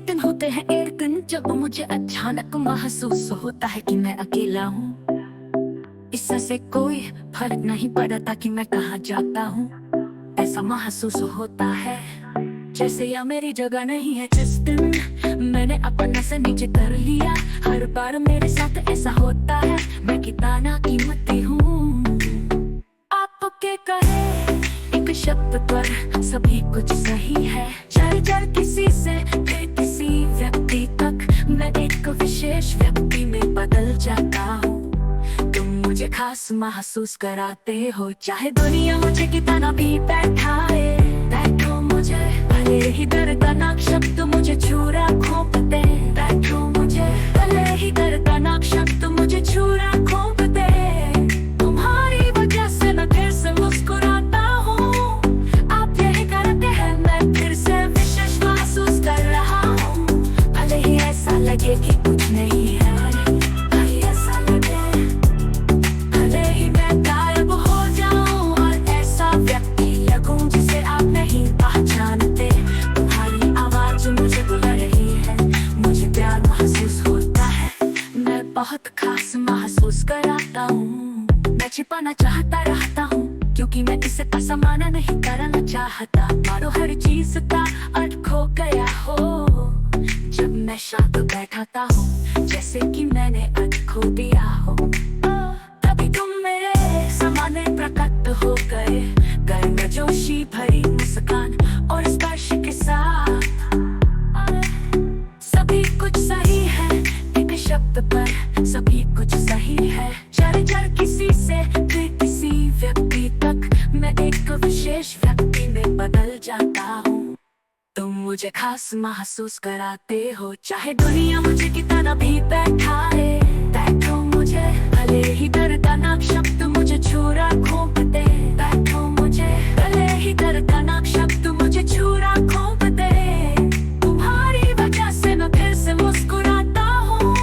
दिन होते हैं एक दिन जब मुझे अचानक महसूस होता है कि मैं अकेला हूँ। इससे कोई फर्क नहीं पड़ता कि मैं कहाँ जाता हूँ। ऐसा महसूस होता है जैसे यह मेरी जगह नहीं है। जिस दिन मैंने अपना से नीचे कर लिया, हर बार मेरे साथ ऐसा होता है। मैं कितना नाकीमती हूँ। आपके कहे एक शब्द पर सभी कुछ सही है। चल किसी से फिर किसी व्यक्ति तक, मैं एक विशेष व्यक्ति में बदल जाता हूँ। तुम मुझे खास महसूस कराते हो, चाहे दुनिया मुझे कितना भी बैठाए। बैठो मुझे भले ही दर्दनाक शब्द मुझे छुरा खोप दे। बैठो मुझे भले ही दर्दनाक शब्द मुझे छुरा खोप दे। तुम्हारी वजह से मैं फिर से मुस्कुराता हूँ। आप यही करते हैं, मैं फिर से विशेष महसूस कर रहा हूँ। भले ही ऐसा लगे कि कुछ नहीं है, भले ही ऐसा लगे, भले ही मैं गायब हो जाऊं और ऐसा व्यक्ति लगूं जिसे आप नहीं पहचानते। तुम्हारी आवाज मुझे बुला रही है, मुझे प्यार महसूस होता है। मैं बहुत खास महसूस कराता हूँ। मैं छिपाना चाहता रहता हूँ क्योंकि मैं इसे समाना नहीं करना चाहता। मारो हर चीज का अर्थ खो गया हो जब मैं शांत बैठाता हूँ, जैसे कि मैंने अर्थ खो दिया हो। तभी तुम मेरे सामने प्रकट हो गए, गर्मजोशी भरी मुस्कान और स्पर्श के साथ। सभी कुछ सही है, एक शब्द पर सभी कुछ सही है। चल किसी से फिर किसी व्यक्ति तक, मैं एक विशेष व्यक्ति में बदल जाता हूँ। तुम मुझे खास महसूस कराते हो, चाहे दुनिया मुझे कितना भी बैठाए। बैठो मुझे भले ही दर्दनाक शब्द मुझे छुरा खोप दे। बैठो मुझे भले ही दर्दनाक शब्द मुझे छुरा खोप दे। तुम्हारी वजह से मैं फिर से मुस्कुराता हूँ।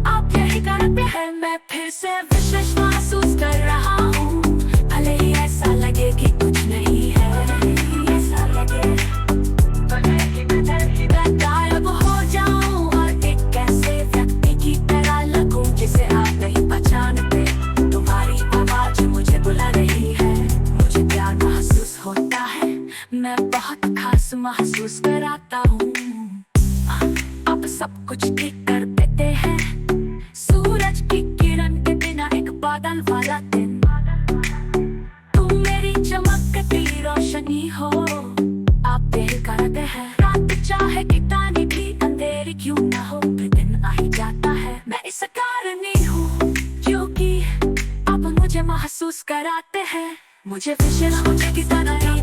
आप यही करते हैं, मैं फिर से विशेष महसूस कर रहा हूँ। भले ही ऐसा लगे कि कुछ नहीं है, ऐसा लगे भले ही मैं गायब हो जाऊं और एक ऐसे व्यक्ति की तरह लगूं जिसे आप नहीं पहचानते। तुम्हारी आवाज मुझे बुला रही है, मुझे प्यार महसूस होता है। मैं बहुत खास महसूस कराता हूँ। आप सब कुछ ठीक कर देते हैं, सूरज की किरण के बिना एक बादल वाला दिन। तुम मेरी चमकती रोशनी हो, आप यही करते हैं। रात चाहे कितनी भी अंधेरी क्यों ना हो, फिर दिन आ ही जाता है। मैं इस कारणी हूँ क्योंकि आप मुझे महसूस कराते हैं। मुझे विशेष मुझे कितना भी